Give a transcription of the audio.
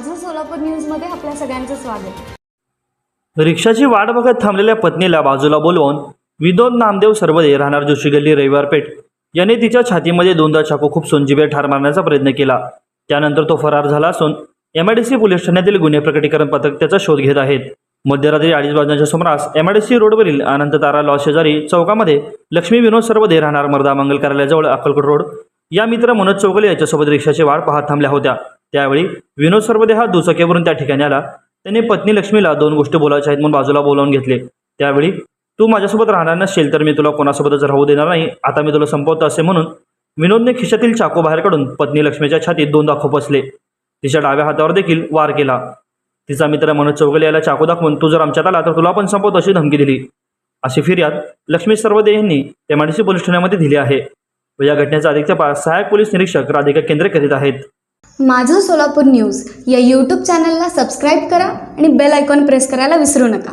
माझं सोलापूर न्यूजमध्ये आपल्या सगळ्यांचं स्वागत. रिक्षाची वाट बघत थांबलेल्या पत्नीला बाजूला बोलवून विनोद नामदेव सरवदे राहणार जोशी गल्ली रविवार पेठ याने तिच्या छातीमध्ये दोनदा चाकू खूप सोनजीबे ठार मारण्याचा प्रयत्न केला. त्यानंतर तो फरार झाला असून MIDC पोलीस ठाण्यातील गुन्हे प्रकटीकरण पथक त्याचा शोध घेत आहेत. मध्यरात्री 2:30 वाजण्याच्या सुमारास MIDC रोडवरील अनंत तारा लॉज शेजारी चौकामध्ये लक्ष्मी विनोद सरवदे राहणार मर्दा मंगल कार्यालयाजवळ अक्कलकोट रोड या मित्र मनोज चौगले याच्यासोबत रिक्षाची वाट पाहत थांबल्या होत्या. त्यावेळी विनोद सरवदे हा दुचाकीवरून त्या ठिकाणी आला. त्याने पत्नी लक्ष्मीला 2 गोष्टी बोलायच्या आहेत म्हणून बाजूला बोलावून घेतले. त्यावेळी तू माझ्यासोबत राहणार नसेल तर मी तुला कोणासोबतच राहू देणार नाही, आता मी तुला संपवतो असे म्हणून विनोदने खिशातील चाकू बाहेर काढून पत्नी लक्ष्मीच्या छातीत 2दा खोपसले. तिच्या डाव्या हातावर देखील वार केला. तिचा मित्र मनोज चौगले याला चाकू दाखवून तू जर आमच्यात आला तर तुला पण संपवतो अशी धमकी दिली. अशी फिर्याद लक्ष्मी सरवदे यांनी MIDC पोलीस ठाण्यामध्ये दिली आहे. या घटनेचा अधिक तपास सहाय्यक पोलीस निरीक्षक राधिका केंद्रे करीत आहेत. माझं सोलापूर न्यूज या यूट्यूब चॅनलला सबस्क्राईब करा आणि बेल आयकॉन प्रेस करायला विसरू नका.